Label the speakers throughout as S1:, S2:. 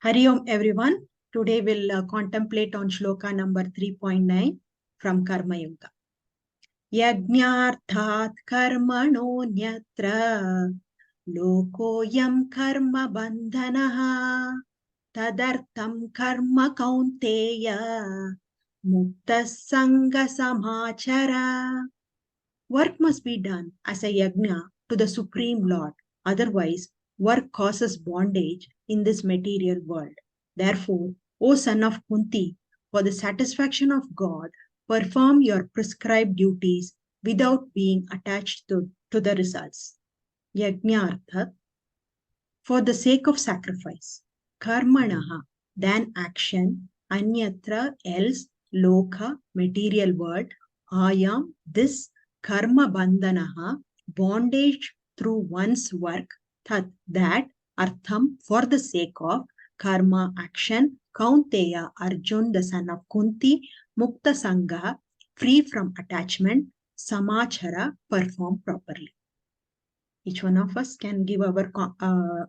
S1: Hari Om everyone. Today we'll contemplate on Shloka number 3.9 from Karma Yoga. Yajña-arthāt karmaṇo nyatra lokoyam karma-bandhanaḥ tad-arthaṁ karma kaunteya mukta-saṅgaḥ samāchara. Work must be done as a yajna to the Supreme Lord. Otherwise, work causes bondage in this material world. Therefore, O son of Kunti, for the satisfaction of God, perform your prescribed duties without being attached to the results. Yajna-arthāt, for the sake of sacrifice. Karmaṇaḥ, than action. Anyatra, else. Loka, material world. Ayam, this. Karma-bandhanaḥ, bondage through one's work. Tad, that. Artham, for the sake of. Karma, action. Kaunteya, Arjun, the son of Kunti. Mukta-saṅgaḥ, free from attachment. Samāchara, perform properly. Each one of us can give our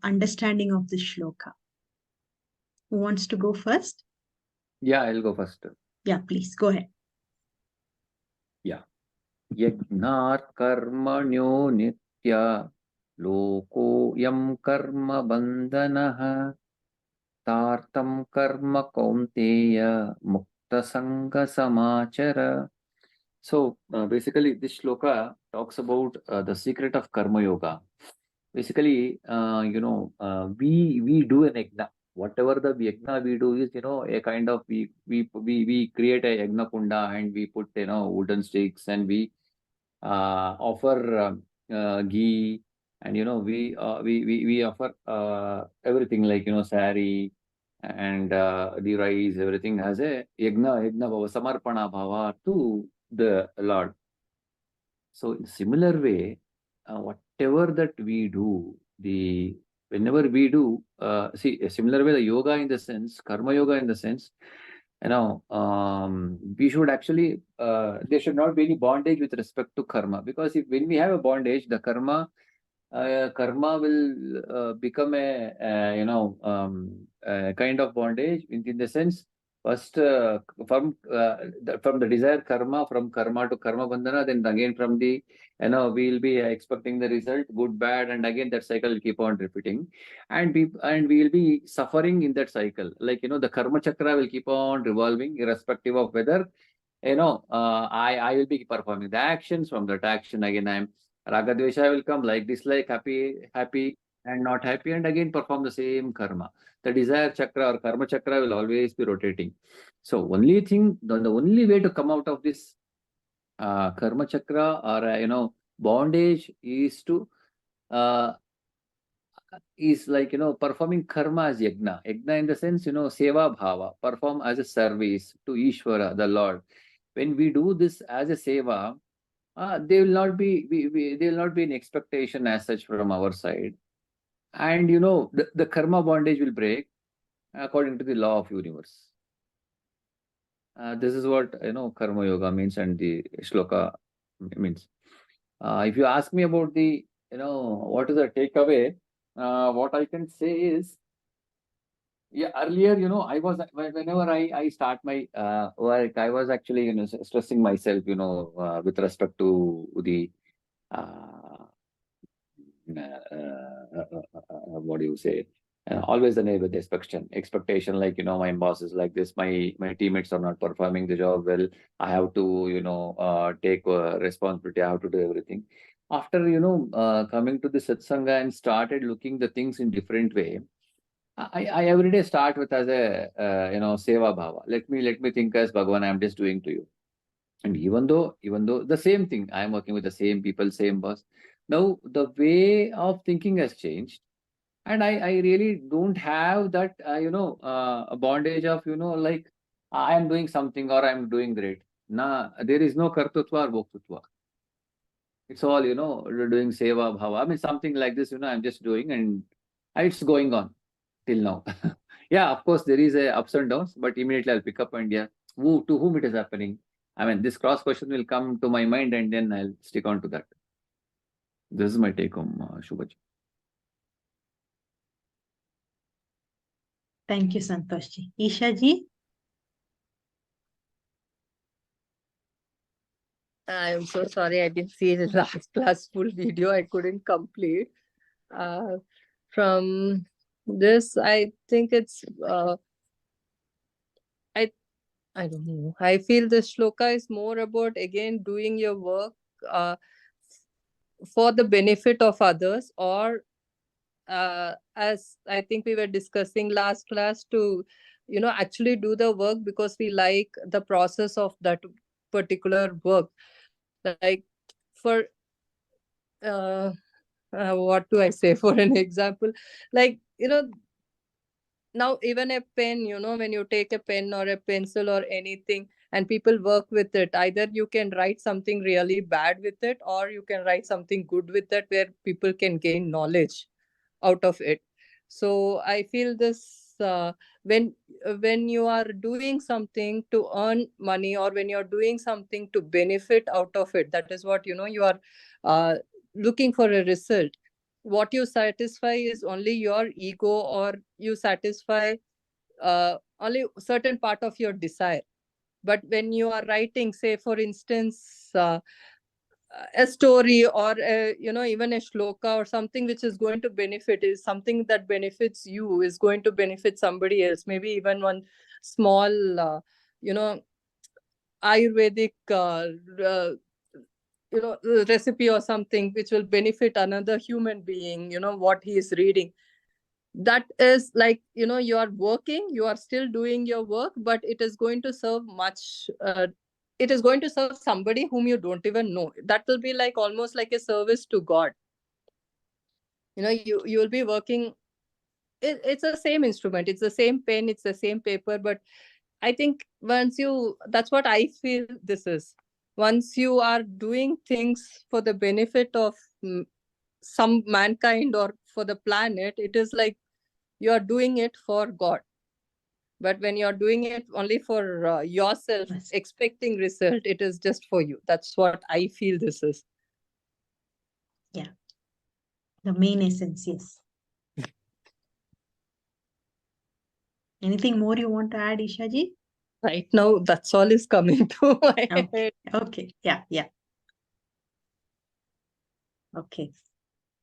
S1: understanding of this shloka. Who wants to go first?
S2: Yeah, I'll go first.
S1: Yeah, please, go ahead.
S2: Yeah. Yajñārthāt karmaṇo nitya loko yam karma-bandhanaḥ tad-arthaṁ karma kaunteya mukta-saṅgaḥ samāchara. So basically this shloka talks about the secret of karma yoga. Basically, we do an yajna. Whatever the yajna we do is, a kind of we create a yajna kunda and we put wooden sticks and we offer ghee and we offer everything like sari and the rice, everything has a yajna bhava, samarpana bhava to the Lord. So in similar way, whatever that we do, whenever we do, see a similar way the yoga in the sense, karma yoga in the sense, we should actually there should not be any bondage with respect to karma, because when we have a bondage, the karma will become a kind of bondage in the sense. First, from the desired karma, from karma to karma-bandhana, then again from the, we'll be expecting the result, good, bad, and again that cycle will keep on repeating. And we will be suffering in that cycle. Like, the karma chakra will keep on revolving, irrespective of whether, I will be performing the actions. From that action, again, Raga Dvesha will come, like, dislike, happy, and not happy, and again perform the same karma. The desire chakra or karma chakra will always be rotating. So only thing, the only way to come out of this karma chakra or bondage is to is like performing karma as yajna. Yajna in the sense seva bhava, perform as a service to Ishvara, the Lord. When we do this as a seva, there will not be there will not be an expectation as such from our side. And the karma bondage will break according to the law of universe. This is what karma yoga means and the shloka means. If you ask me about the what is the takeaway, what I can say is, earlier I was, whenever I start my work, I was actually stressing myself with respect to the what do you say? Always the neighbor expectation, like my boss is like this, my teammates are not performing the job well, I have to take responsibility, I have to do everything. After coming to the satsanga and started looking the things in different way, I every day start with as a seva bhava. Let me think as Bhagavan, I am just doing to you. And even though the same thing, I am working with the same people, same boss. Now the way of thinking has changed, and I really don't have that a bondage of like I am doing something or I am doing great. There is no kartutva or bhoktutva. It's all doing seva bhava. I mean something like this. I'm just doing and it's going on till now. Yeah, of course there is a ups and downs, but immediately I'll pick up and to whom it is happening. I mean, this cross question will come to my mind and then I'll stick on to that. This is my take home, Shubhaj.
S1: Thank you, Santoshji. Isha ji?
S3: I'm so sorry I didn't see the last class full video. I couldn't complete. From this, I think it's I don't know. I feel the shloka is more about again doing your work for the benefit of others, or as I think we were discussing last class, to actually do the work because we like the process of that particular work. Like for what do I say? For an example, like now even a pen, when you take a pen or a pencil or anything and people work with it, either you can write something really bad with it, or you can write something good with it where people can gain knowledge out of it. So I feel this when you are doing something to earn money, or when you're doing something to benefit out of it, that is what you are looking for a result. What you satisfy is only your ego, or you satisfy only certain part of your desire. But when you are writing, say for instance, a story, or even a shloka or something which is going to benefit, is something that benefits you, is going to benefit somebody else, maybe even one small Ayurvedic recipe or something which will benefit another human being, what he is reading. That is like, you are working, you are still doing your work, but it is going to serve it is going to serve somebody whom you don't even know. That will be like almost like a service to God. You will be working. It's the same instrument, it's the same pen, it's the same paper, but I think that's what I feel this is. Once you are doing things for the benefit of some mankind or for the planet, it is like you are doing it for God. But when you're doing it only for yourself,
S1: Yes.
S3: expecting result, it is just for you. That's what I feel this is.
S1: Yeah. The main essence, yes. Anything more you want to add, Isha ji?
S3: Right now, that's all is coming to my head.
S1: Okay. Yeah. Okay.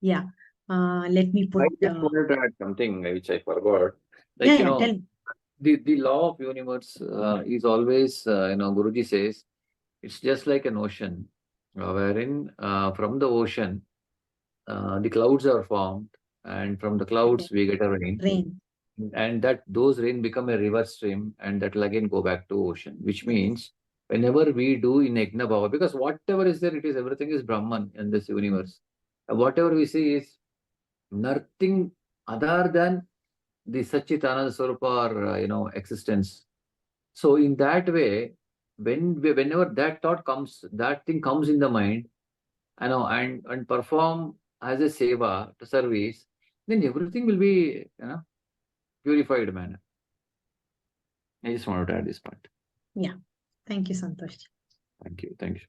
S1: Yeah. Let me put.
S2: I just wanted to add something which I forgot. Like,
S1: Tell me.
S2: the law of universe is always, Guruji says, it's just like an ocean, wherein from the ocean, the clouds are formed, and from the clouds we get a rain,
S1: Rain.
S2: and that those rain become a river stream, and that will again go back to ocean. Which means whenever we do in yajna bhava, because whatever is there, it is everything is Brahman in this universe. Whatever we see is nothing other than the Satchitananda Swarupa, or existence. So in that way, whenever that thought comes, that thing comes in the mind, and perform as a seva to service, then everything will be purified manner. I just wanted to add this part.
S1: Yeah. Thank you, Santosh.
S2: Thank you. Thank you.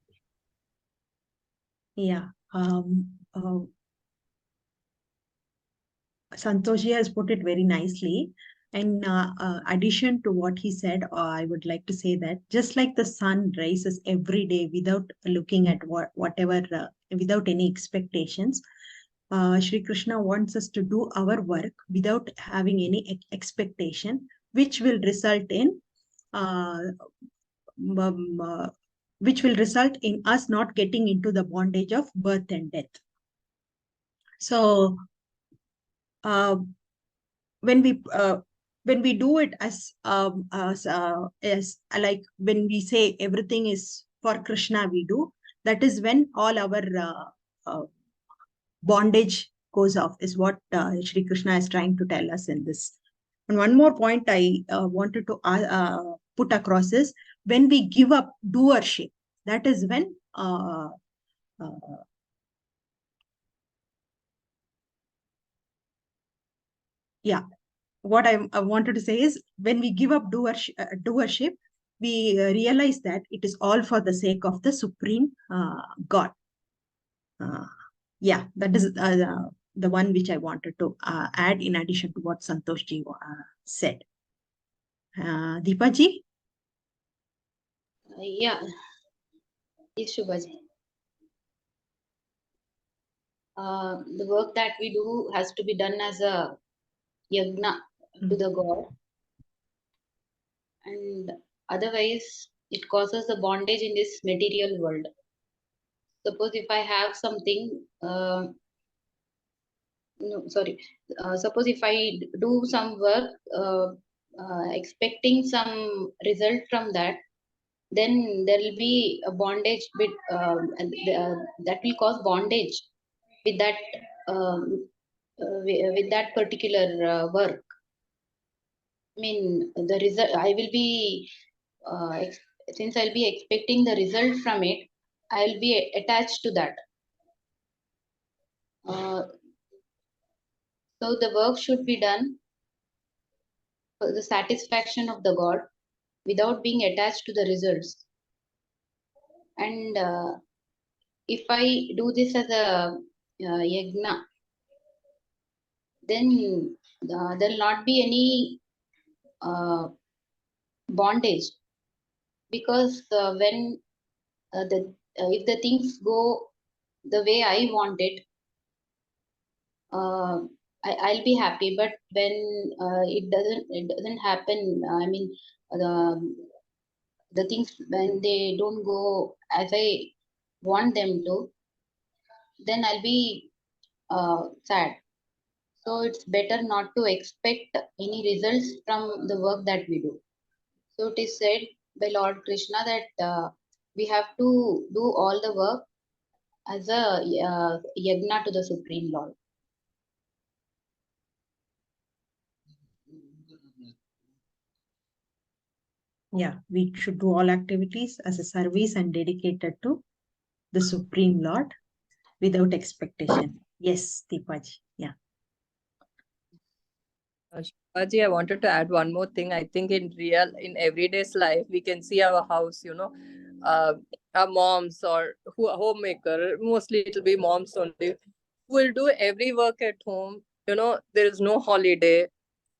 S1: Yeah. Santoshi has put it very nicely. In addition to what he said, I would like to say that just like the sun rises every day without looking at whatever, without any expectations, Shri Krishna wants us to do our work without having any expectation, which will result in us not getting into the bondage of birth and death. So when we do it as like when we say everything is for Krishna, we do, that is when all our bondage goes off, is what Shri Krishna is trying to tell us in this. And one more point I wanted to put across is, when we give up doership, that is when what I wanted to say is, when we give up doership, we realize that it is all for the sake of the Supreme God. That is the one which I wanted to add in addition to what Santosh ji said. Deepa ji?
S4: Yeah, yes, Shubhaji. The work that we do has to be done as a yajna to the god, and otherwise it causes the bondage in this material world. Suppose if I have something, suppose if I do some work expecting some result from that, then there will be a bondage that will cause bondage with that with that particular work. I mean, the result I will be since I'll be expecting the result from it, I'll be attached to that. So the work should be done for the satisfaction of the god without being attached to the results. And if I do this as a yajna, then there'll not be any bondage, because when if the things go the way I want it, I'll be happy. But when it doesn't happen, I mean, the things when they don't go as I want them to, then I'll be sad. So it's better not to expect any results from the work that we do. So it is said by Lord Krishna that we have to do all the work as a yajna to the Supreme Lord.
S1: Yeah, we should do all activities as a service and dedicated to the Supreme Lord without expectation. Yes, Deepaji. Yeah.
S3: Shubhaji, I wanted to add one more thing. I think in everyday's life, we can see our house, our moms or homemaker, mostly it'll be moms only, who will do every work at home. There is no holiday,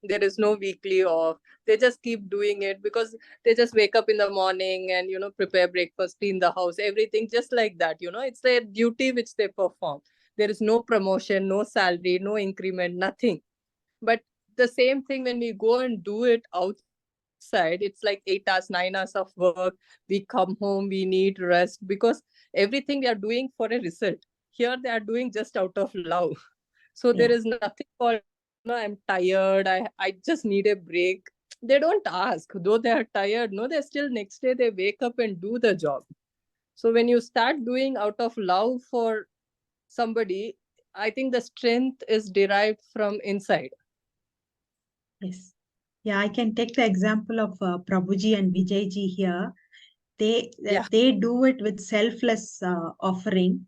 S3: there is no weekly off. They just keep doing it because they just wake up in the morning and, prepare breakfast, clean the house, everything just like that. It's their duty which they perform. There is no promotion, no salary, no increment, nothing. But the same thing when we go and do it outside, it's like 8 hours, 9 hours of work. We come home, we need rest, because everything we are doing for a result. Here they are doing just out of love. So there is nothing called, I'm tired, I just need a break. They don't ask, though they are tired. No, they're still next day they wake up and do the job. So when you start doing out of love for somebody, I think the strength is derived from inside.
S1: Yes. Yeah, I can take the example of Prabhuji and Vijayji here. They do it with selfless offering,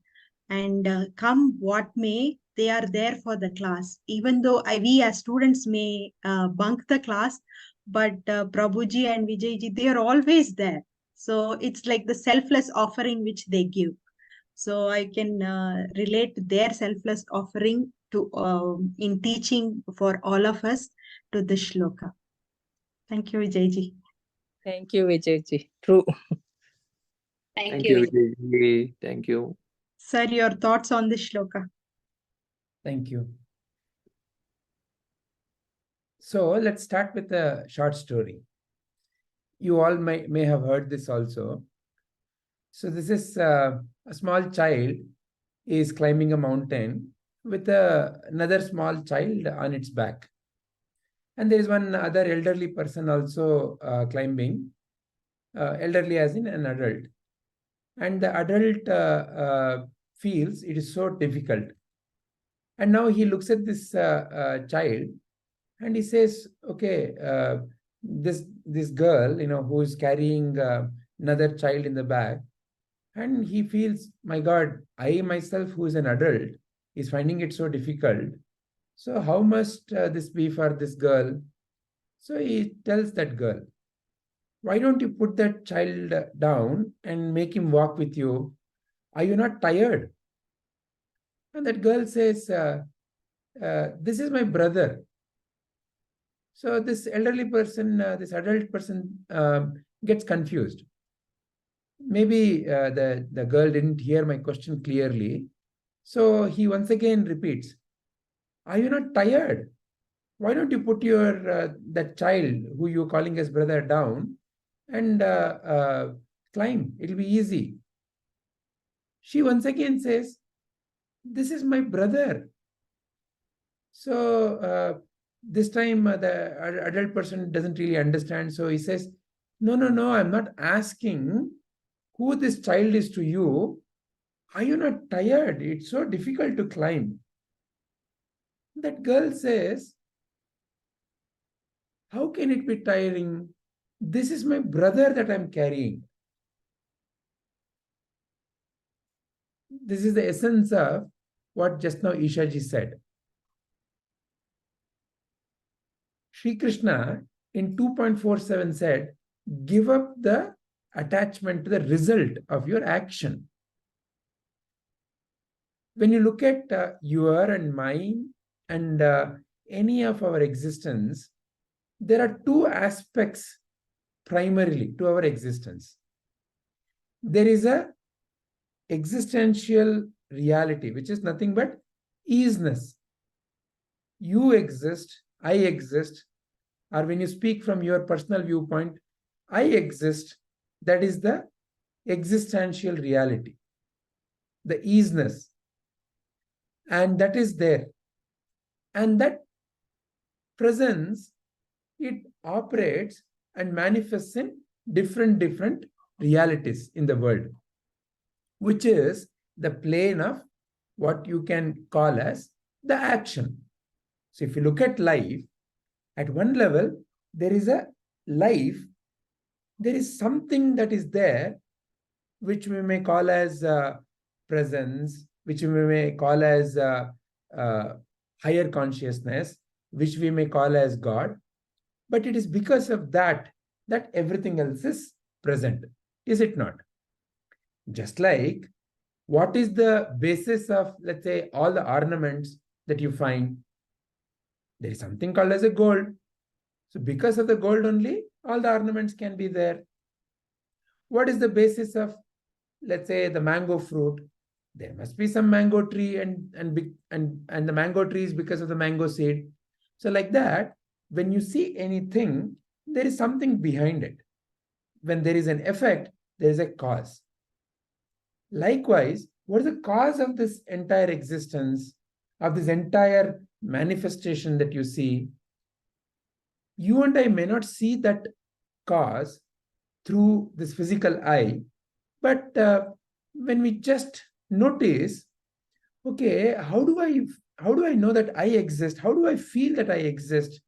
S1: and come what may, they are there for the class. Even though we as students may bunk the class, but Prabhuji and Vijayji, they are always there. So it's like the selfless offering which they give. So I can relate their selfless offering to in teaching for all of us to the shloka. Thank you, Vijayji.
S3: Thank you, Vijayji. True.
S4: Thank you.
S2: Vijay. Thank you.
S1: Sir, your thoughts on this shloka?
S5: Thank you. So let's start with a short story. You all may have heard this also. So this is a small child is climbing a mountain with another small child on its back. And there is one other elderly person also climbing, elderly as in an adult. And the adult feels it is so difficult. And now he looks at this child and he says, okay, this girl, who is carrying another child in the back, and he feels, my God, I myself, who is an adult, is finding it so difficult. So how must this be for this girl? So he tells that girl, why don't you put that child down and make him walk with you? Are you not tired? And that girl says, this is my brother. So this elderly person, this adult person gets confused. Maybe the girl didn't hear my question clearly. So he once again repeats, are you not tired? Why don't you put your that child who you're calling as brother down and climb? It'll be easy. She once again says, this is my brother. So this time the adult person doesn't really understand. So he says, no, I'm not asking who this child is to you. Are you not tired? It's so difficult to climb. That girl says, how can it be tiring? This is my brother that I'm carrying. This is the essence of what just now Ishaji said. Sri Krishna in 2.47 said, give up the attachment to the result of your action. When you look at your and mine and any of our existence, there are two aspects primarily to our existence. There is a existential reality, which is nothing but isness. You exist, I exist, or when you speak from your personal viewpoint, I exist. That is the existential reality, the isness. And that is there. And that presence, it operates and manifests in different realities in the world, which is the plane of what you can call as the action. So if you look at life, at one level, there is a life, there is something that is there, which we may call as presence, which we may call as higher consciousness, which we may call as God. But it is because of that everything else is present, is it not? Just like, what is the basis of, let's say, all the ornaments that you find? There is something called as a gold. So because of the gold only, all the ornaments can be there. What is the basis of, let's say, the mango fruit? There must be some mango tree, and the mango tree is because of the mango seed. So like that, when you see anything, there is something behind it. When there is an effect, there is a cause. Likewise, what is the cause of this entire existence, of this entire manifestation that you see? You and I may not see that cause through this physical eye, but when we just notice, okay, how do I know that I exist? How do I feel that I exist?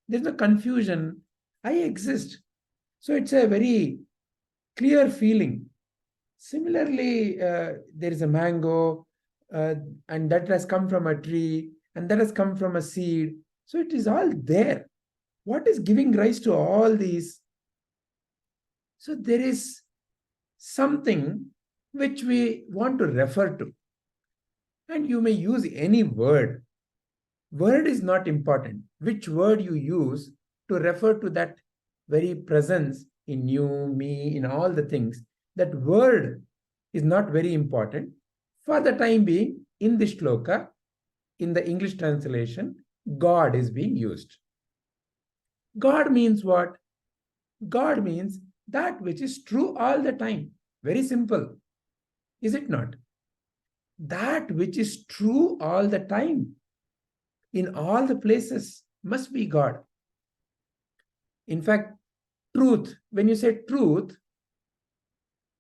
S5: There's no confusion. I exist. So it's a very clear feeling. Similarly, there is a mango, and that has come from a tree, and that has come from a seed. So it is all there. What is giving rise to all these? So there is something which we want to refer to. And you may use any word. Word is not important. Which word you use to refer to that very presence in you, me, in all the things, that word is not very important. For the time being, in this shloka, in the English translation, God is being used. God means what? God means that which is true all the time. Very simple. Is it not? That which is true all the time, in all the places, must be God. In fact, truth, when you say truth,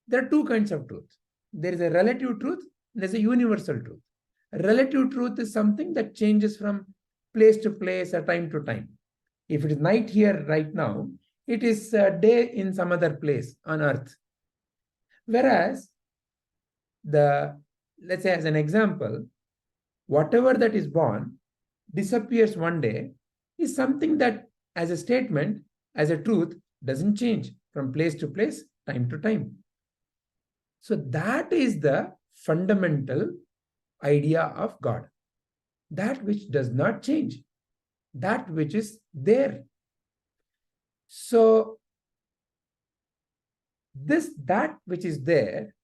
S5: there are two kinds of truth. There is a relative truth, and there is a universal truth. Relative truth is something that changes from place to place or time to time. If it is night here right now, it is day in some other place on earth. Whereas, let's say as an example, whatever that is born disappears one day is something that, as a statement, as a truth, doesn't change from place to place, time to time. So that is the fundamental idea of God. that which does not change, that which is there. So that which is there,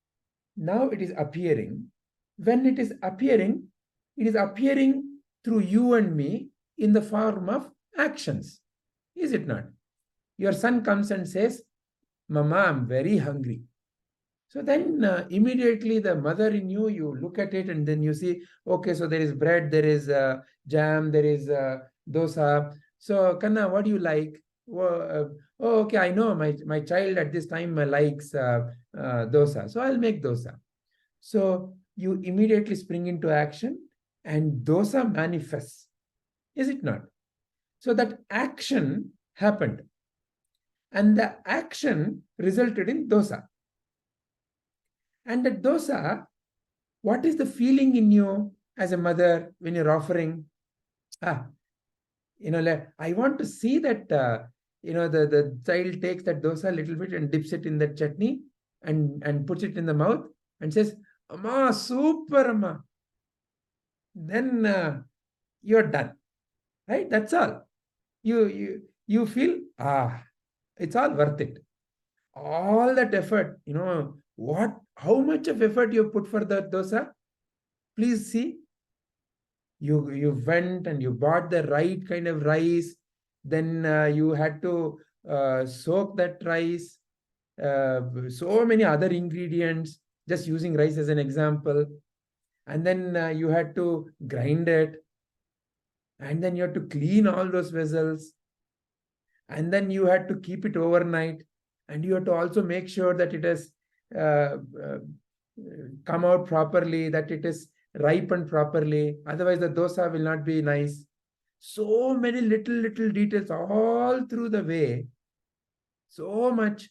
S5: now it is appearing. When it is appearing through you and me in the form of actions. Is it not? Your son comes and says, Mama, I'm very hungry. So then immediately the mother in you, you look at it and then you see, okay, so there is bread, there is jam, there is dosa. So Kanna, what do you like? Oh, okay, I know my child at this time likes dosa. So I'll make dosa. So you immediately spring into action and dosa manifests. Is it not? So that action happened. And the action resulted in dosa. And the dosa, what is the feeling in you as a mother when you're offering? I want to see that, the child takes that dosa a little bit and dips it in that chutney and puts it in the mouth and says, Amma, super, Amma. Then you're done, right? That's all. You feel, it's all worth it. All that effort, how much of effort you put for the dosa? Please see. You went and you bought the right kind of rice. Then you had to soak that rice. So many other ingredients, just using rice as an example. And then you had to grind it. And then you had to clean all those vessels. And then you had to keep it overnight. And you have to also make sure that it has come out properly, that it is ripened properly. Otherwise, the dosa will not be nice. So many little details all through the way. So much.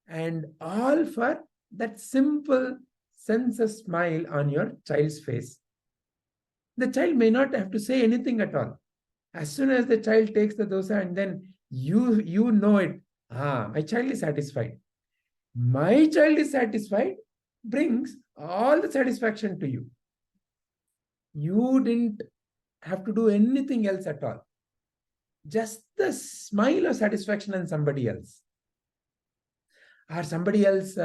S5: And all for that simple sense of smile on your child's face. The child may not have to say anything at all. As soon as the child takes the dosa and then you know it, my child is satisfied. My child is satisfied brings all the satisfaction to you. You didn't have to do anything else at all. Just the smile of satisfaction on somebody else. Or somebody else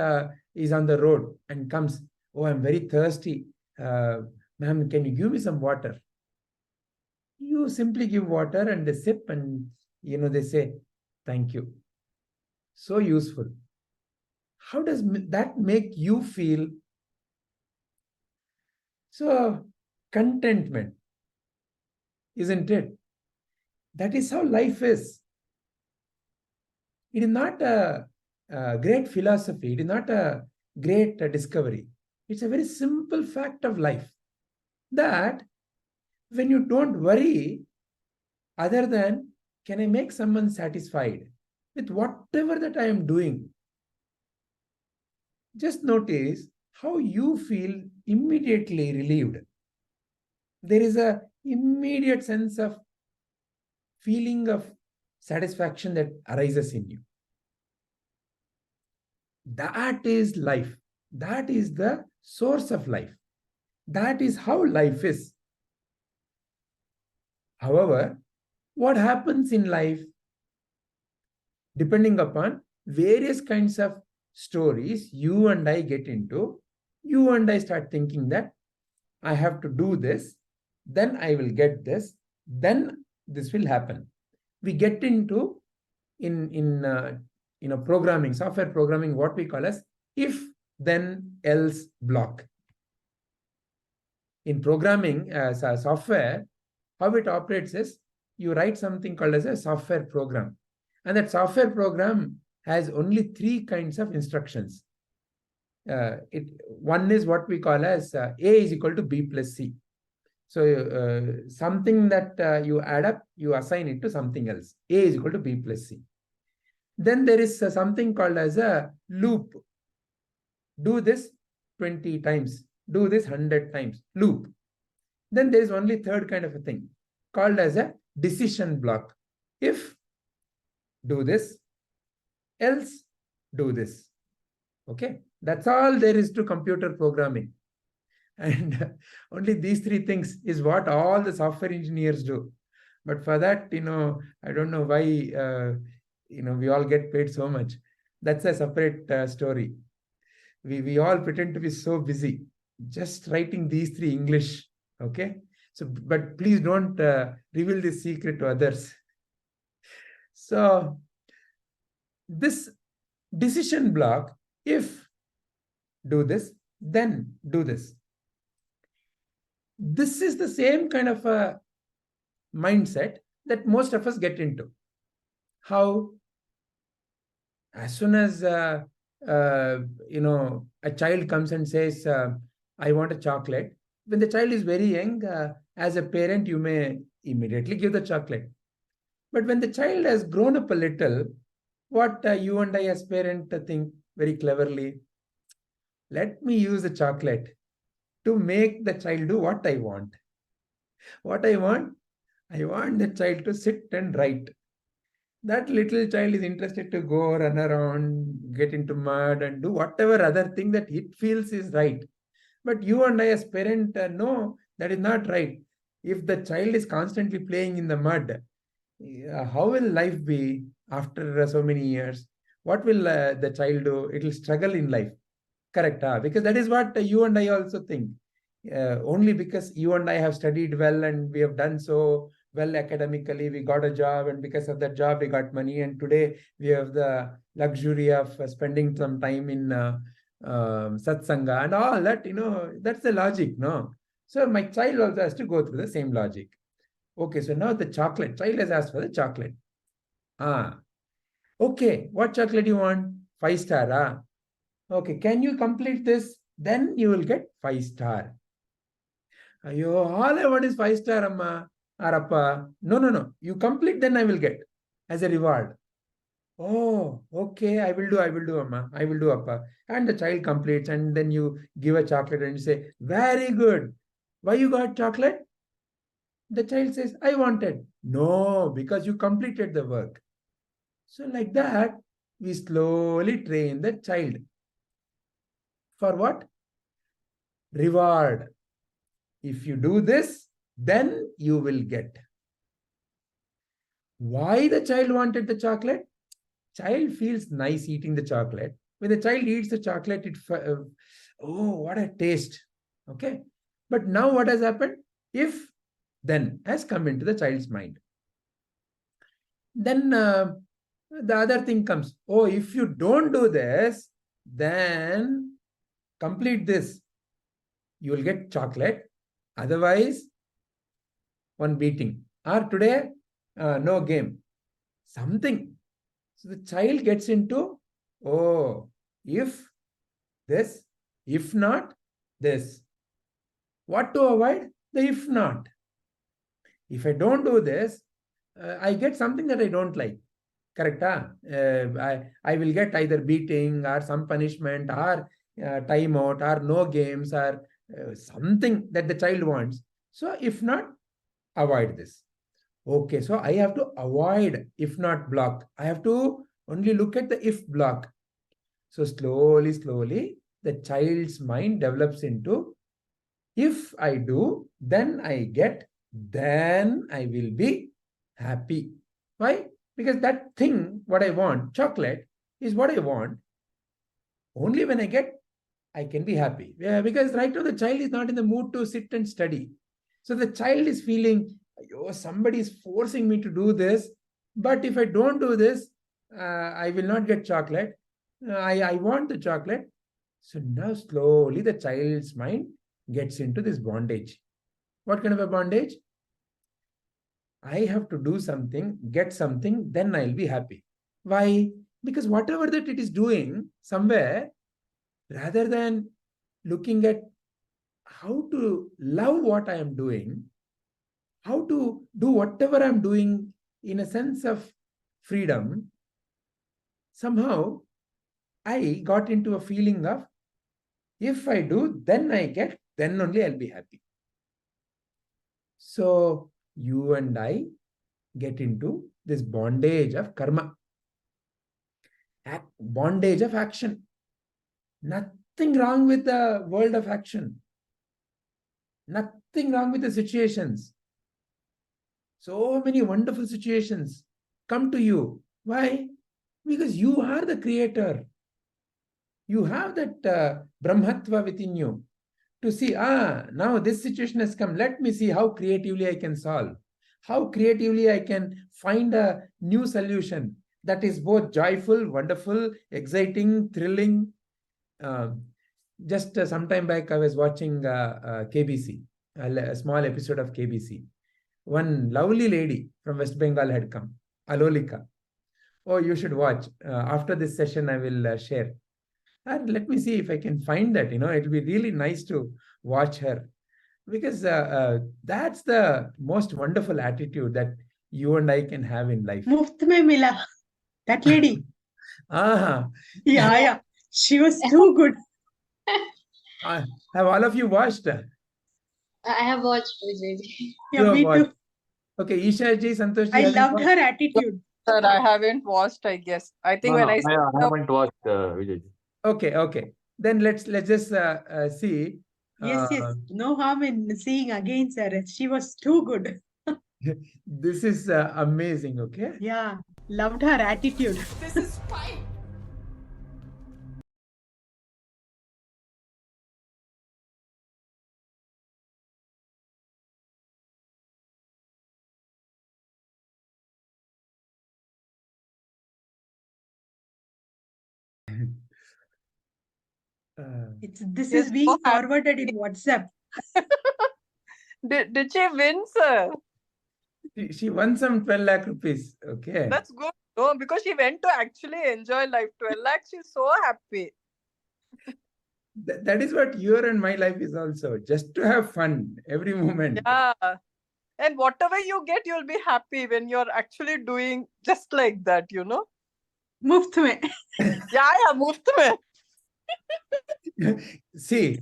S5: is on the road and comes, oh, I'm very thirsty. Ma'am, can you give me some water? You simply give water and they sip and, they say, thank you. So useful. How does that make you feel? So, contentment, isn't it? That is how life is. It is not a great philosophy. It is not a great discovery. It's a very simple fact of life that when you don't worry other than, can I make someone satisfied with whatever that I am doing? Just notice how you feel immediately relieved. There is an immediate sense of feeling of satisfaction that arises in you. That is life. That is the source of life. That is how life is. However, what happens in life, depending upon various kinds of stories you and I get into, you and I start thinking that I have to do this, then I will get this, then this will happen. We get into in programming, software programming, what we call as if then else block. In programming as a software, how it operates is you write something called as a software program, and that software program has only 3 kinds of instructions. One is what we call as A is equal to B plus C. So something that you add up, you assign it to something else. A is equal to B plus C. Then there is something called as a loop. Do this 20 times. Do this 100 times. Loop. Then there is only 3rd kind of a thing called as a decision block. If, do this, else, do this. Okay. That's all there is to computer programming. And only these three things is what all the software engineers do. But for that, I don't know why, we all get paid so much. That's a separate story. We all pretend to be so busy just writing these three English. Okay. So, but please don't reveal this secret to others. So this decision block, if do this, then do this. This is the same kind of a mindset that most of us get into. How? As soon as a child comes and says, I want a chocolate, when the child is very young, as a parent, you may immediately give the chocolate. But when the child has grown up a little, what you and I as parent think very cleverly, let me use the chocolate to make the child do what I want. What I want the child to sit and write. That little child is interested to go run around, get into mud and do whatever other thing that it feels is right. But you and I as parent know that is not right. If the child is constantly playing in the mud, how will life be after so many years? What will the child do? It will struggle in life. Correct. Because that is what you and I also think. Only because you and I have studied well and we have done so well academically, we got a job, and because of that job, we got money. And today we have the luxury of spending some time in satsanga and all that, that's the logic, no? So my child also has to go through the same logic. Okay, so now the chocolate, child has asked for the chocolate. Okay, what chocolate do you want? 5-star. Okay, can you complete this? Then you will get 5-star. All I want is 5-star, Amma or Appa. No. You complete, then I will get as a reward. Oh, okay, I will do, Amma. I will do, Appa. And the child completes, and then you give a chocolate and you say, very good. Why you got chocolate? The child says, I wanted. No, because you completed the work. So like that, we slowly train the child. For what? Reward. If you do this, then you will get. Why the child wanted the chocolate? Child feels nice eating the chocolate. When the child eats the chocolate, oh, what a taste. Okay. But now what has happened? If, then has come into the child's mind. Then the other thing comes. Oh, if you don't do this, then complete this. You will get chocolate. Otherwise, one beating. Or today, no game. Something. So the child gets into, oh, if this, if not, this. What to avoid? The if not. If I don't do this, I get something that I don't like. Correct? I will get either beating or some punishment or timeout or no games or something that the child wants. So if not, avoid this. Okay, so I have to avoid if not block. I have to only look at the if block. So slowly, the child's mind develops into, if I do, then I get, then I will be happy. Why? Because that thing, what I want, chocolate, is what I want. Only when I get, I can be happy. Yeah, because right now the child is not in the mood to sit and study. So the child is feeling, oh, somebody is forcing me to do this. But if I don't do this, I will not get chocolate. I want the chocolate. So now slowly the child's mind gets into this bondage. What kind of a bondage? I have to do something, get something, then I'll be happy. Why? Because whatever that it is doing somewhere, rather than looking at how to love what I am doing, how to do whatever I'm doing in a sense of freedom, somehow I got into a feeling of, if I do, then I get, then only I'll be happy. So you and I get into this bondage of karma, bondage of action. Nothing wrong with the world of action. Nothing wrong with the situations. So many wonderful situations come to you. Why? Because you are the creator. You have that Brahmatva within you to see, now this situation has come. Let me see how creatively I can solve. How creatively I can find a new solution that is both joyful, wonderful, exciting, thrilling. Just some time back, I was watching KBC, a small episode of KBC. One lovely lady from West Bengal had come, Alolika. Oh, you should watch. After this session, I will share. And let me see if I can find that. It will be really nice to watch her. Because that's the most wonderful attitude that you and I can have in life.
S1: Muft mein mila. That lady.
S5: Yeah.
S1: She was too good.
S5: Have all of you watched?
S4: I have watched Vijay.
S1: Yeah, me too.
S5: Okay, Isha ji, Santosh ji.
S1: I loved her attitude.
S3: Sir, I haven't watched, I guess. I think when I
S2: haven't watched Vijay.
S5: Okay. Then let's just see.
S1: Yes. No harm in seeing again, sir. She was too good.
S5: This is amazing, okay?
S1: Yeah, loved her attitude.
S6: This is fine.
S1: This is being forwarded in WhatsApp.
S3: Did she win, sir?
S5: She won some 12 lakh rupees, okay?
S3: That's good. No, because she went to actually enjoy life. 12 lakhs, she's so happy.
S5: That is what your and my life is also. Just to have fun every moment.
S3: Yeah. And whatever you get, you'll be happy when you're actually doing just like that,
S1: Muft mein.
S3: Yeah, muft mein.
S5: See,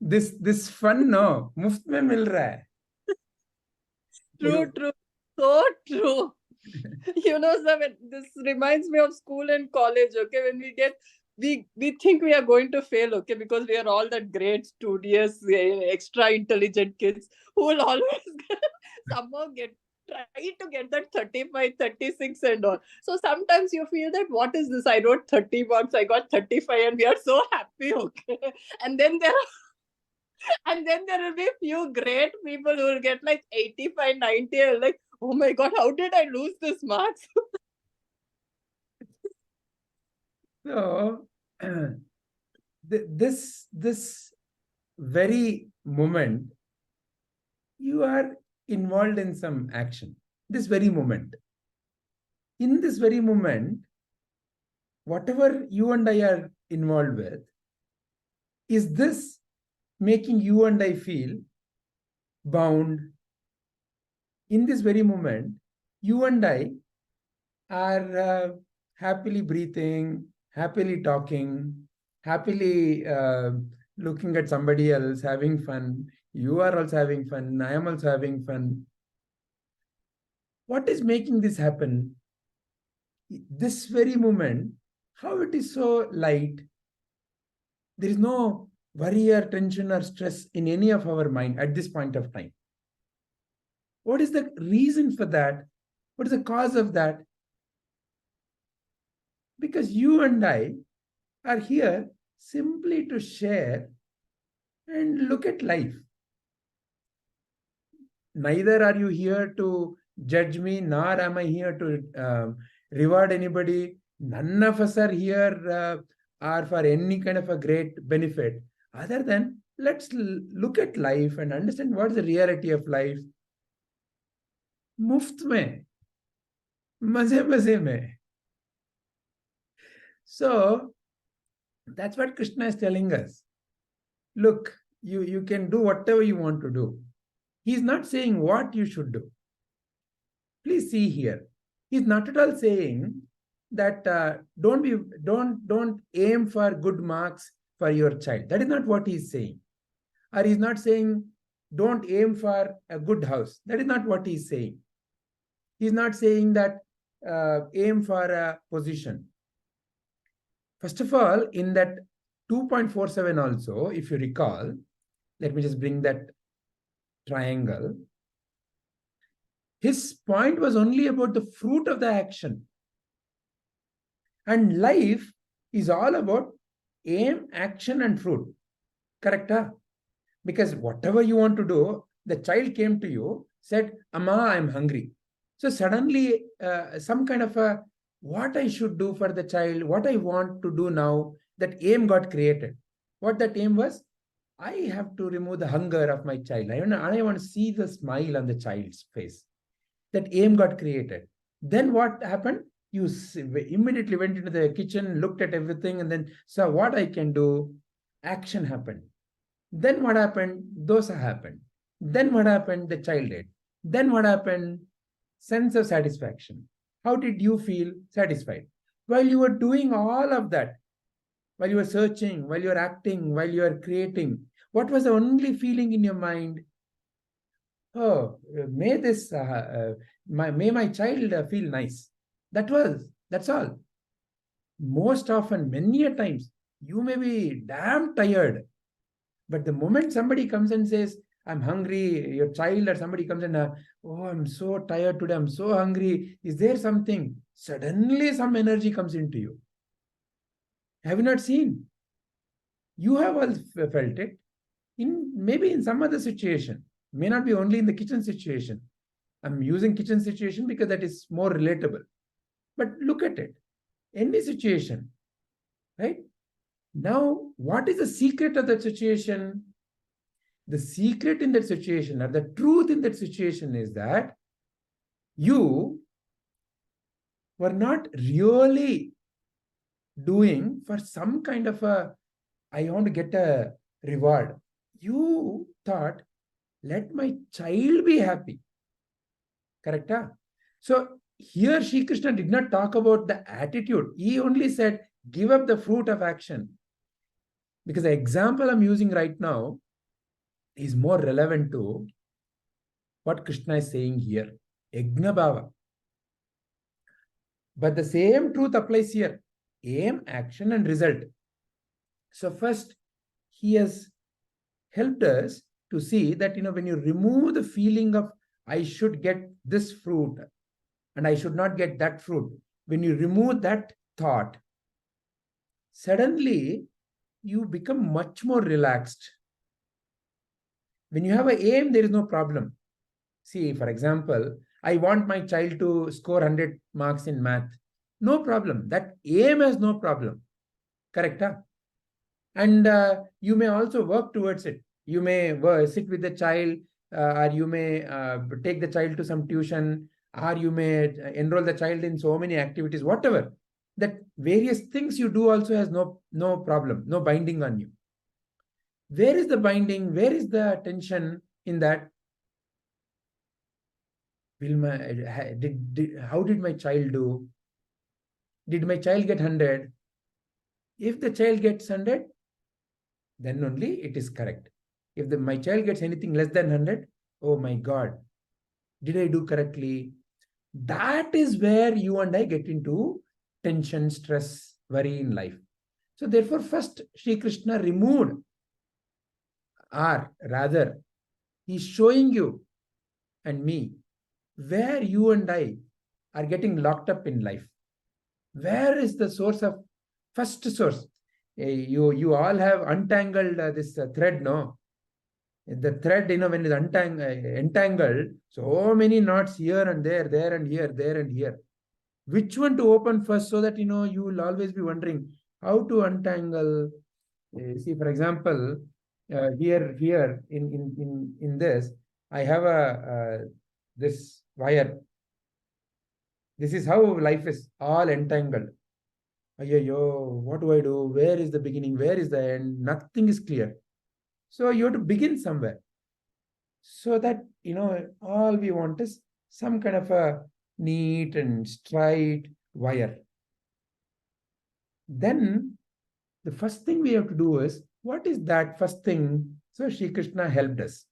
S5: this fun, no, muft mein mil raha hai.
S3: True. So true. Sir, this reminds me of school and college, okay? When we think we are going to fail, okay? Because we are all that great, studious, extra intelligent kids who will always somehow try to get that 35, 36 and all. So sometimes you feel that, what is this? I wrote 30 marks, I got 35 and we are so happy, okay? And then there will be few great people who will get like 85, 90 and like, oh my God, how did I lose this marks?
S5: So, this very moment, you are involved in some action. This very moment. In this very moment, whatever you and I are involved with, is this making you and I feel bound? In this very moment, you and I are happily breathing, happily talking, happily looking at somebody else, having fun. You are also having fun. I am also having fun. What is making this happen? This very moment, how it is so light. There is no worry or tension or stress in any of our mind at this point of time. What is the reason for that? What is the cause of that? Because you and I are here simply to share and look at life. Neither are you here to judge me, nor am I here to reward anybody. None of us are here are for any kind of a great benefit, other than let's look at life and understand what is the reality of life. Muft mein, maze mein. So that's what Krishna is telling us. Look, you can do whatever you want to do. He's not saying what you should do. Please see here. He's not at all saying that don't aim for good marks for your child. That is not what he's saying. Or he's not saying don't aim for a good house. That is not what he's saying. He's not saying that aim for a position. First of all, in that 2.47 also, if you recall, Let me just bring that triangle. His point was only about the fruit of the action. And life is all about aim, action, and fruit. Correct? Huh? Because whatever you want to do, the child came to you, said, Amma, I'm hungry. So suddenly, some kind of a what I should do for the child, what I want to do now, that aim got created. What that aim was, I have to remove the hunger of my child. I want to see the smile on the child's face. That aim got created. Then what happened? You immediately went into the kitchen, looked at everything, and then saw what I can do. Action happened. Then what happened? Dosa happened. Then what happened? The child ate. Then what happened? Sense of satisfaction. How did you feel? Satisfied. While you were doing all of that, while you were searching, while you were acting, while you were creating, what was the only feeling in your mind? Oh, may this, may my child feel nice. That's all. Most often, many a times, you may be damn tired. But the moment somebody comes and says, I'm hungry, your child or somebody comes and, oh, I'm so tired today, I'm so hungry. Is there something? Suddenly some energy comes into you. Have you not seen? You have all felt it. Maybe in some other situation. May not be only in the kitchen situation. I'm using kitchen situation because that is more relatable. But look at it. Any situation, right? Now, what is the secret of that situation? The secret in that situation, or the truth in that situation, is that you were not really doing for some kind of I want to get a reward. You thought, let my child be happy. Correct? Huh? So here Shri Krishna did not talk about the attitude. He only said, give up the fruit of action. Because the example I'm using right now is more relevant to what Krishna is saying here. Yajna bhava. But the same truth applies here. Aim, action, and result. So first, he has helped us to see that, when you remove the feeling of I should get this fruit and I should not get that fruit, when you remove that thought, suddenly you become much more relaxed. When you have an aim, there is no problem. See, for example, I want my child to score 100 marks in math. No problem. That aim has no problem. Correct? Huh? And you may also work towards it. You may sit with the child, or you may take the child to some tuition, or you may enroll the child in so many activities, whatever. That various things you do also has no problem, no binding on you. Where is the binding? Where is the tension in that? How did my child do? Did my child get 100? If the child gets 100, then only it is correct. If my child gets anything less than 100, oh my God, did I do correctly? That is where you and I get into tension, stress, worry in life. So therefore, first Shri Krishna removed, or rather, he's showing you and me where you and I are getting locked up in life. Where is the source of, first source? You all have untangled this thread, no? The thread, when it's entangled, so many knots here and there and here, there and here. Which one to open first, so that, you will always be wondering how to untangle. See, for example, here in this, I have this wire. This is how life is, all entangled. What do I do? Where is the beginning? Where is the end? Nothing is clear. So you have to begin somewhere. So that, all we want is some kind of a neat and straight wire. Then the first thing we have to do is, what is that first thing? So Shri Krishna helped us.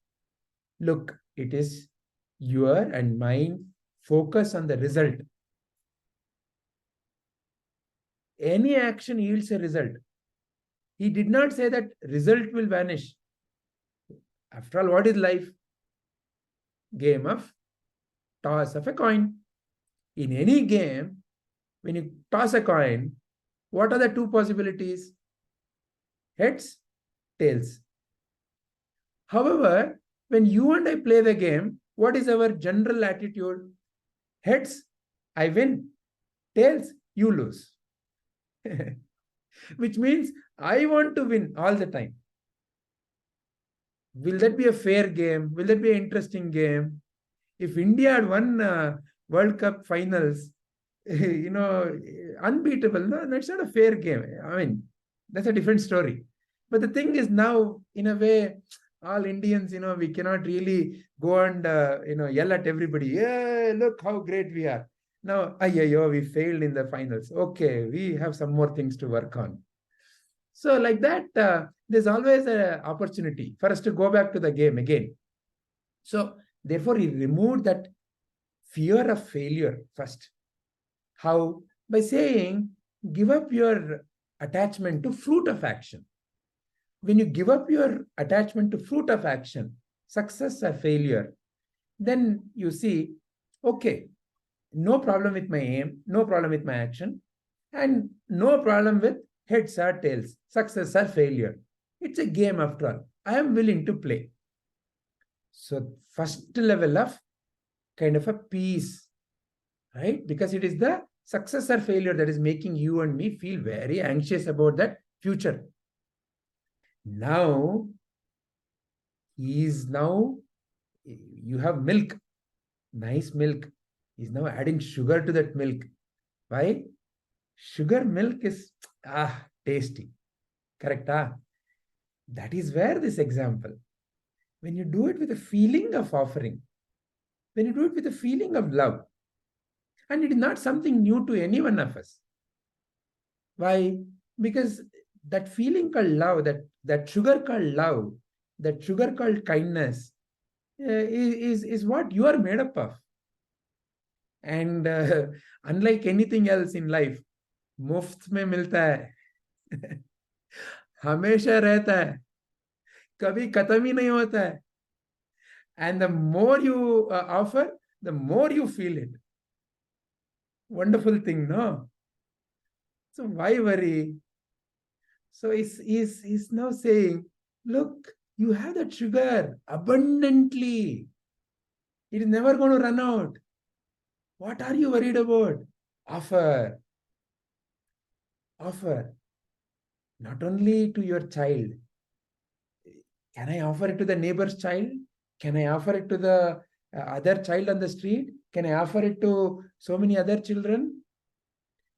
S5: Look, it is your and mine focus on the result. Any action yields a result. He did not say that result will vanish. After all, what is life? Game of toss of a coin. In any game, when you toss a coin, what are the two possibilities? Heads, tails. However, when you and I play the game, what is our general attitude? Heads, I win. Tails, you lose. Which means I want to win all the time. Will that be a fair game? Will that be an interesting game? If India had won World Cup finals, unbeatable, no, that's not a fair game. I mean, that's a different story. But the thing is now, in a way, all Indians, we cannot really go and, yell at everybody. Yeah, look how great we are. Now, we failed in the finals. Okay, we have some more things to work on. So like that, there's always an opportunity for us to go back to the game again. So therefore, he removed that fear of failure first. How? By saying, give up your attachment to fruit of action. When you give up your attachment to fruit of action, success or failure, then you see, okay, no problem with my aim, no problem with my action, and no problem with heads or tails, success or failure. It's a game after all. I am willing to play. So first level of kind of a peace, right? Because it is the success or failure that is making you and me feel very anxious about that future. Now, you have milk, nice milk. He's now adding sugar to that milk. Why? Sugar milk is tasty. Correct? That is where this example, when you do it with a feeling of offering, when you do it with a feeling of love, and it is not something new to any one of us. Why? Because that feeling called love, that sugar called love, that sugar called kindness, is what you are made up of. And unlike anything else in life, मुफ्त में मिलता है, हमेशा रहता है, कभी खत्म ही नहीं होता है. And the more you offer, the more you feel it. Wonderful thing, no? So why worry? So he's now saying, look, you have that sugar abundantly. It is never going to run out. What are you worried about? Offer. Offer. Not only to your child. Can I offer it to the neighbor's child? Can I offer it to the other child on the street? Can I offer it to so many other children?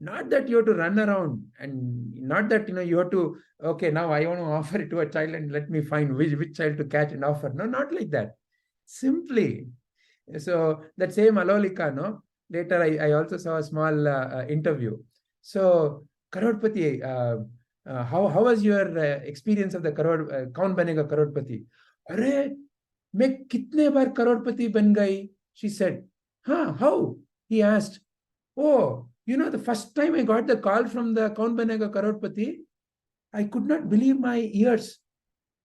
S5: Not that you have to run around, and not that you have to, okay, now I want to offer it to a child and let me find which child to catch and offer. No, not like that. Simply. So that same Alolika, no? Later I also saw a small interview. So Karodpati, how was your experience of the Kaun Banega Karodpati? Arey, मैं कितने बार करोड़पति बन गई? She said, how? He asked. Oh, the first time I got the call from the Kaun Banega Karodpati, I could not believe my ears.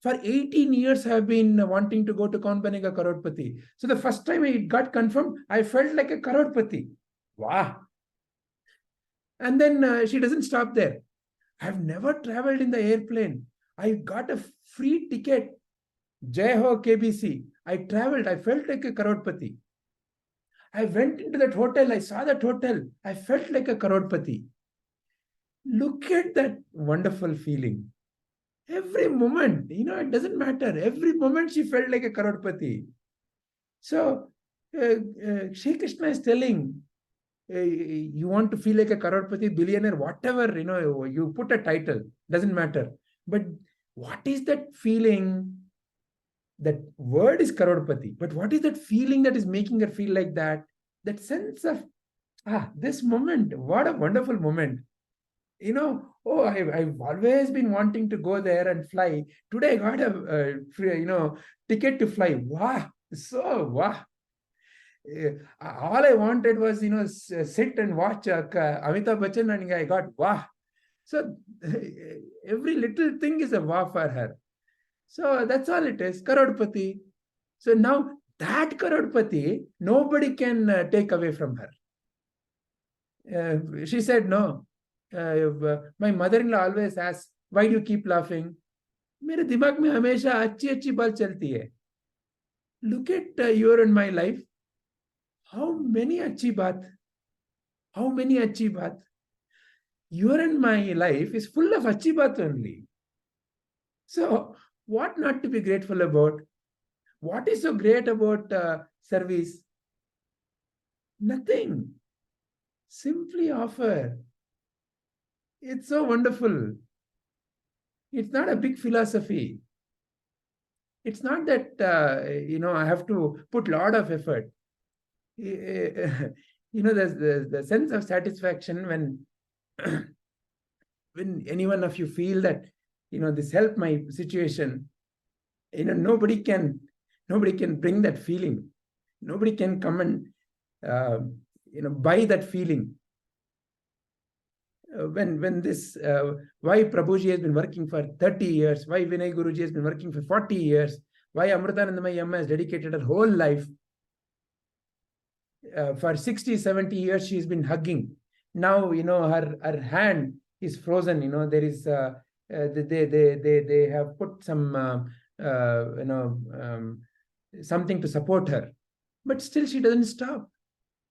S5: For 18 years, I have been wanting to go to Kaun Banega Karodpati. So the first time it got confirmed, I felt like a Karodpati. Wow. And then she doesn't stop there. I have never traveled in the airplane. I got a free ticket. Jai Ho KBC. I traveled. I felt like a Karodpati. I went into that hotel. I saw that hotel. I felt like a Karodpati. Look at that wonderful feeling. Every moment, it doesn't matter. Every moment she felt like a Karodpati. So, Shri Krishna is telling, you want to feel like a Karodpati, billionaire, whatever, you put a title, doesn't matter. But what is that feeling? That word is Karodpati, but what is that feeling that is making her feel like that? That sense of, this moment, what a wonderful moment. I've always been wanting to go there and fly. Today I got a free, ticket to fly. Wow, wow. All I wanted was, sit and watch Amitabh Bachchan, and I got wow. So every little thing is a wow for her. So that's all it is, karodpati. So now that karodpati, nobody can take away from her. She said, no. My mother-in-law always asks, why do you keep laughing? मेरे दिमाग में हमेशा अच्छी बात चलती है. Look at your and my life. How many अच्छी बात? How many अच्छी बात? Your and my life is full of अच्छी बात only. So what not to be grateful about? What is so great about service? Nothing. Simply offer. It's so wonderful. It's not a big philosophy. It's not that, I have to put a lot of effort. There's the sense of satisfaction when any one of you feel that, this helped my situation. Nobody can bring that feeling. Nobody can come and, buy that feeling. When this, why Prabhuji has been working for 30 years, why Vinay Guruji has been working for 40 years, why Amritanandamayi Amma has dedicated her whole life. For 60, 70 years, she's been hugging. Now, her hand is frozen. There is, they have put some, something to support her. But still, she doesn't stop.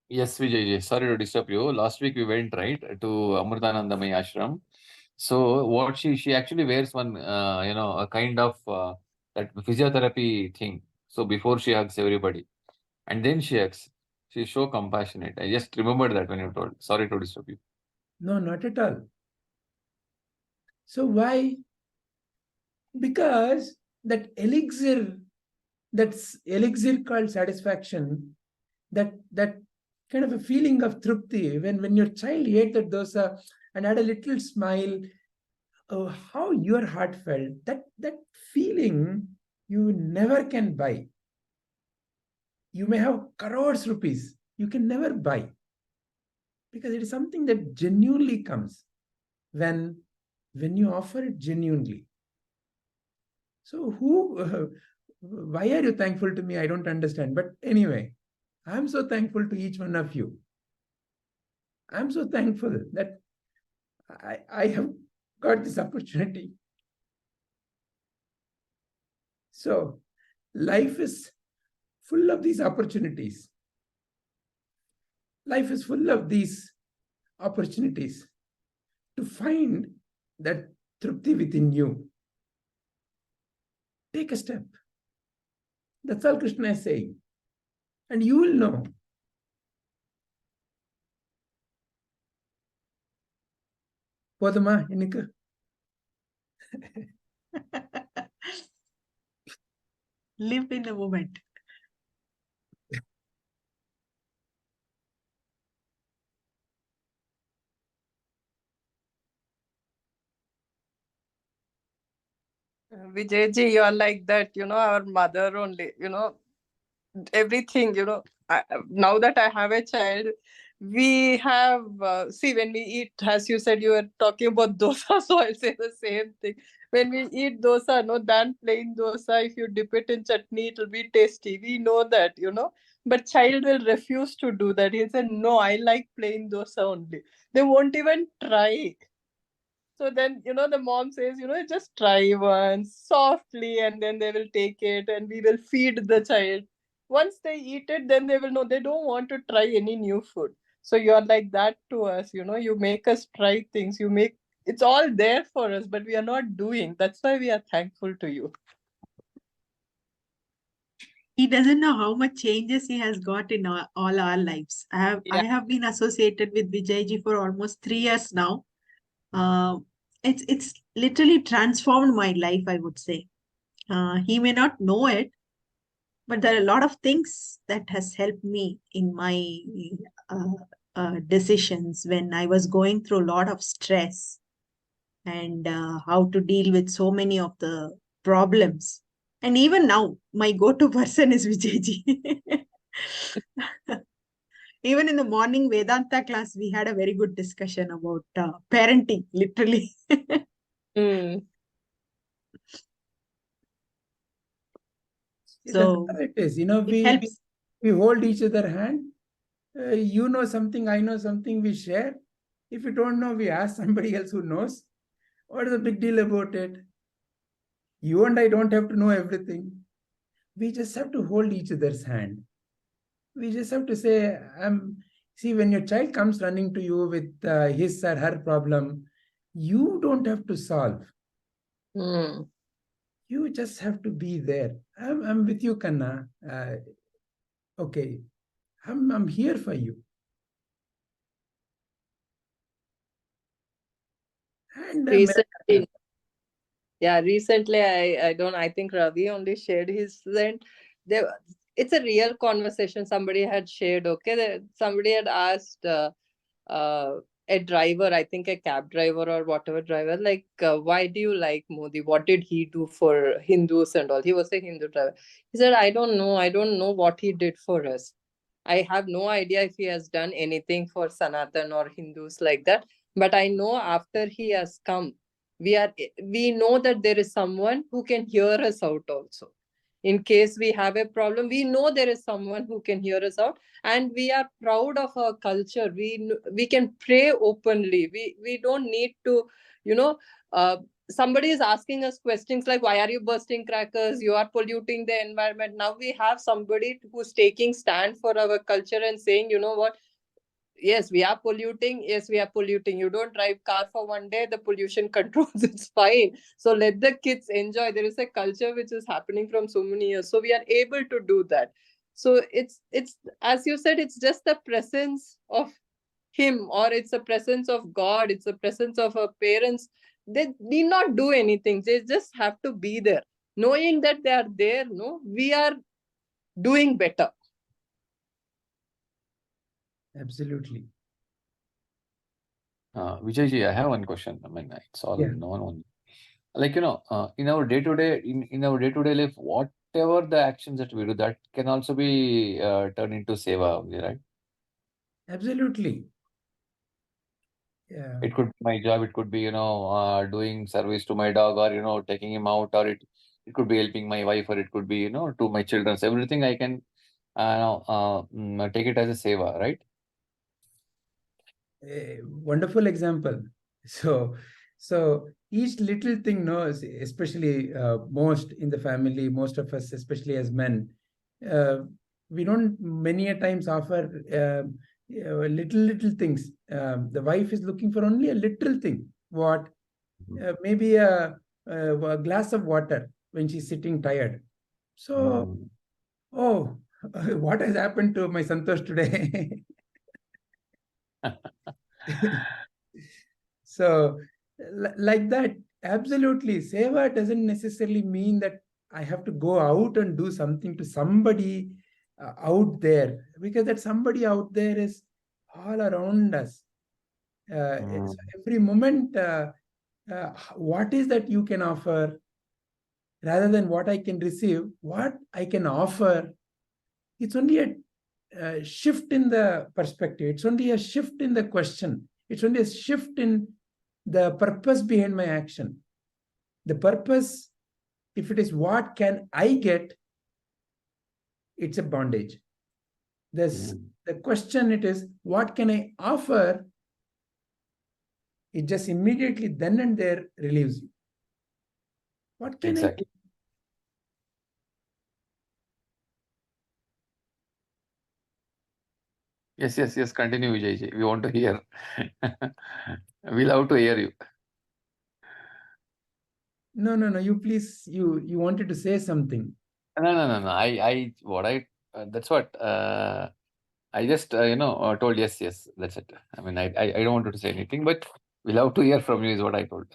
S2: Yes, Vijay, sorry to disturb you. Last week we went, right, to Amritanandamayi ashram. So what she actually wears one, a kind of that physiotherapy thing. So before she hugs everybody, and then she hugs, she's so compassionate. I just remembered that when you told. Sorry to disturb you.
S5: No, not at all. So why? Because that elixir called satisfaction, that kind of a feeling of trupti, when your child ate that dosa and had a little smile, how your heart felt, that feeling you never can buy. You may have crores rupees, you can never buy, because it is something that genuinely comes when you offer it genuinely. So why are you thankful to me? I don't understand. But anyway, I'm so thankful to each one of you. I'm so thankful that I have got this opportunity. So life is full of these opportunities. Life is full of these opportunities to find that trupti within you. Take a step. That's all Krishna is saying. And you will know. Podama, Inika.
S1: Live in the moment.
S3: Vijayji, you are like that, our mother only, everything, now that I have a child, we have, see, when we eat, as you said, you were talking about dosa, so I'll say the same thing. When we eat dosa, than plain dosa, if you dip it in chutney, it will be tasty. We know that, but child will refuse to do that. He'll say, no, I like plain dosa only. They won't even try. So then, the mom says, just try once softly, and then they will take it and we will feed the child. Once they eat it, then they will know they don't want to try any new food. So you're like that to us, you make us try things. It's all there for us, but we are not doing. That's why we are thankful to you.
S1: He doesn't know how much changes he has got in all our lives. I have been associated with Vijayji for almost 3 years now. It's literally transformed my life, I would say. He may not know it, but there are a lot of things that has helped me in my decisions when I was going through a lot of stress and how to deal with so many of the problems. And even now, my go-to person is Vijayji. Even in the morning Vedanta class, we had a very good discussion about parenting, literally. So
S5: That's how it is.
S1: it
S5: we
S1: helps.
S5: hold each other hand. You know something, I know something, we share. If you don't know, we ask somebody else who knows. What is the big deal about it? You and I don't have to know everything. We just have to hold each other's hand. We just have to say, see, when your child comes running to you with his or her problem, you don't have to solve. You just have to be there. I'm with you, Kanna. Okay, I'm here for you. And
S3: Recently, recently I think Ravi only shared his then there it's a real conversation somebody had shared. Okay, somebody had asked a driver, I think a cab driver or whatever driver, like, why do you like Modi? What did he do for Hindus and all? He was a Hindu driver. He said, I don't know what he did for us. I have no idea if he has done anything for Sanatan or Hindus like that. But I know after he has come, we know that there is someone who can hear us out also. In case we have a problem, we know there is someone who can hear us out, and we are proud of our culture. We can pray openly. We don't need to, somebody is asking us questions like, why are you bursting crackers? You are polluting the environment. Now we have somebody who's taking stand for our culture and saying, you know what, yes, we are polluting. Yes, we are polluting. You don't drive car for one day, the pollution controls, it's fine. So let the kids enjoy. There is a culture which is happening from so many years. So we are able to do that. So it's as you said, it's just the presence of him, or it's a presence of God, it's a presence of our parents. They need not do anything. They just have to be there. Knowing that they are there, no, we are doing better.
S5: Absolutely.
S2: Vijayji, I have one question. I mean, it's all known one. Like, in our day-to-day, in our day-to-day life, whatever the actions that we do, that can also be turned into seva, right?
S5: Absolutely. Yeah.
S2: It could be my job, it could be, doing service to my dog, or, taking him out, or it could be helping my wife, or it could be, to my children. So everything I can take it as a seva, right?
S5: A wonderful example. So each little thing knows, especially most in the family, most of us, especially as men, we don't many a times offer little things. The wife is looking for only a little thing. What? Maybe a glass of water when she's sitting tired. So, oh, what has happened to my Santosh today? So, like that, absolutely. Seva doesn't necessarily mean that I have to go out and do something to somebody out there, because that somebody out there is all around us. It's every moment. What is that you can offer rather than what I can receive? What I can offer, it's only a shift in the perspective. It's only a shift in the question. It's only a shift in the purpose behind my action. The purpose, if it is what can I get, it's a bondage. The question, it is what can I offer? It just immediately then and there relieves you. What can I do?
S2: Yes. Continue, Vijayji. We want to hear. We love to hear you.
S5: No. You please. You wanted to say something.
S2: No. That's what. I just told yes. That's it. I mean, I don't want to say anything, but we love to hear from you is what I told.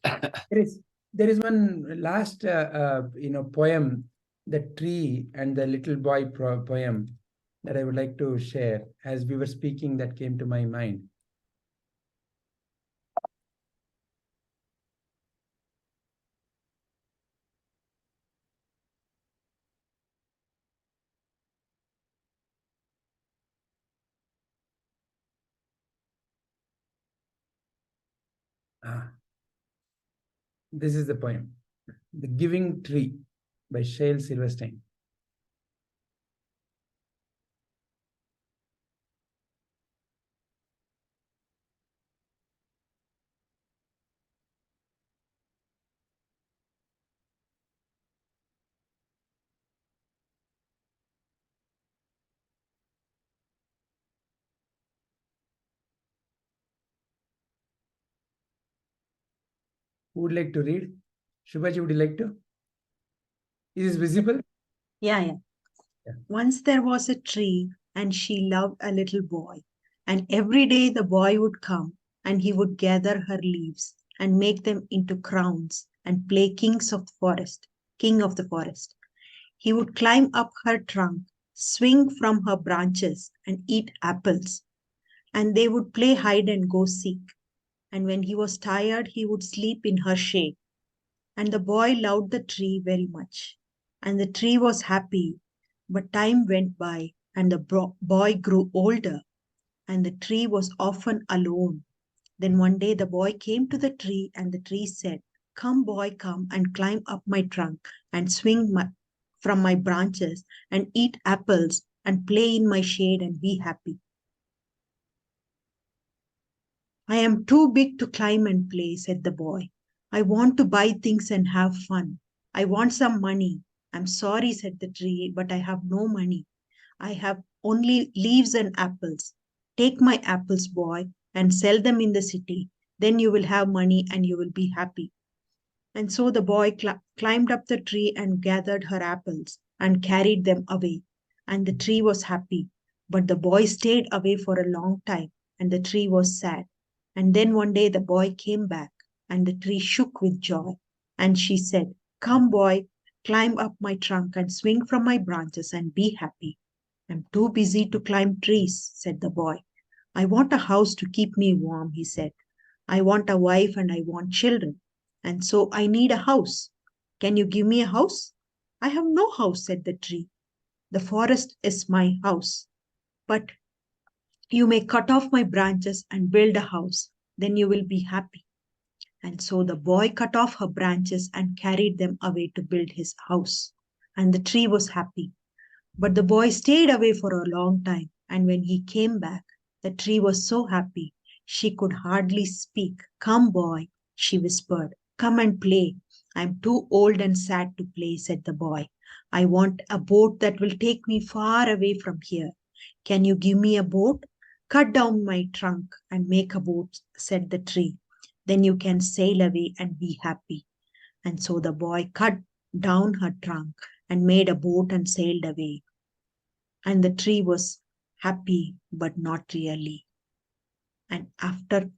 S5: There is one last poem, the tree and the little boy poem, that I would like to share. As we were speaking, that came to my mind. This is the poem, The Giving Tree by Shale Silverstein. Who would like to read? Shubhaji, would you like to? Is this visible?
S1: Yeah. Once there was a tree, and she loved a little boy. And every day the boy would come, and he would gather her leaves and make them into crowns and play king of the forest. He would climb up her trunk, swing from her branches, and eat apples. And they would play hide and go seek. And when he was tired, he would sleep in her shade. And the boy loved the tree very much. And the tree was happy. But time went by, and the boy grew older, and the tree was often alone. Then one day the boy came to the tree, and the tree said, "Come, boy, come and climb up my trunk and swing from my branches and eat apples and play in my shade and be happy." "I am too big to climb and play," said the boy. "I want to buy things and have fun. I want some money." "I'm sorry," said the tree, "but I have no money. I have only leaves and apples. Take my apples, boy, and sell them in the city. Then you will have money and you will be happy." And so the boy climbed up the tree and gathered her apples and carried them away. And the tree was happy. But the boy stayed away for a long time, and the tree was sad. And then one day the boy came back, and the tree shook with joy. And she said, "Come, boy, climb up my trunk and swing from my branches and be happy." "I'm too busy to climb trees," said the boy. "I want a house to keep me warm," he said. "I want a wife and I want children. And so I need a house. Can you give me a house?" "I have no house," said the tree. "The forest is my house. But you may cut off my branches and build a house. Then you will be happy." And so the boy cut off her branches and carried them away to build his house. And the tree was happy. But the boy stayed away for a long time, and when he came back, the tree was so happy she could hardly speak. "Come, boy," she whispered, "come and play." "I'm too old and sad to play," said the boy. "I want a boat that will take me far away from here. Can you give me a boat?" "Cut down my trunk and make a boat," said the tree. "Then you can sail away and be happy." And so the boy cut down her trunk and made a boat and sailed away. And the tree was happy, but not really. And after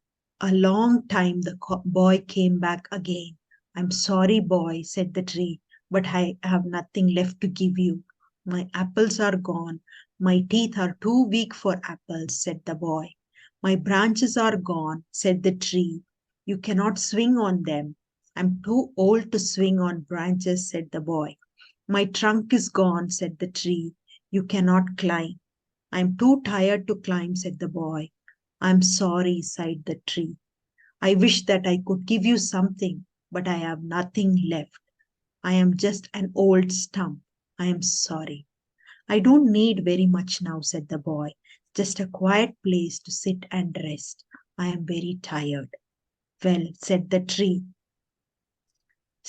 S1: a long time, the boy came back again. "I'm sorry, boy," said the tree, "but I have nothing left to give you. My apples are gone. My teeth are too weak for apples," said the boy. "My branches are gone," said the tree. "You cannot swing on them." "I'm too old to swing on branches," said the boy. "My trunk is gone," said the tree. "You cannot climb." "I'm too tired to climb," said the boy. "I'm sorry," sighed the tree. "I wish that I could give you something, but I have nothing left. I am just an old stump. I am sorry." "I don't need very much now," said the boy. "Just a quiet place to sit and rest. I am very tired." "Well," said the tree,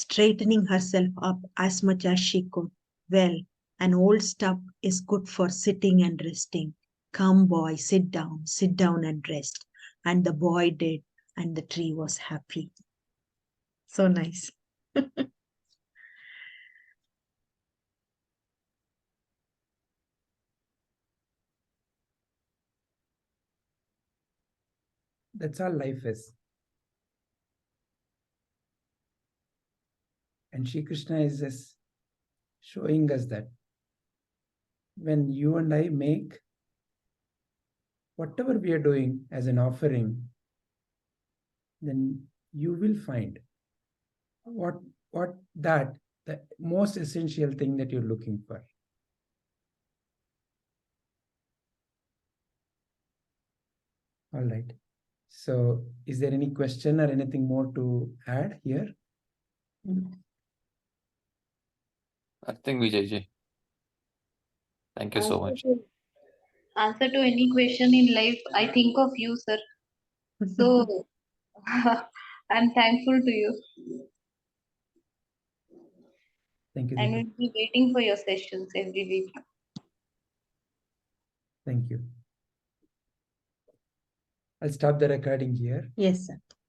S1: straightening herself up as much as she could, "well, an old stump is good for sitting and resting. Come, boy, sit down and rest." And the boy did, and the tree was happy. So nice.
S5: That's all life is. And Shri Krishna is just showing us that when you and I make whatever we are doing as an offering, then you will find what the most essential thing that you're looking for. All right. So is there any question or anything more to add here?
S2: Nothing, Vijayji. Thank you so much.
S4: Answer to any question in life, I think of you, sir. So I'm thankful to you.
S5: Thank you.
S4: And we'll be waiting for your sessions every week.
S5: Thank you. I'll stop the recording here.
S1: Yes, sir.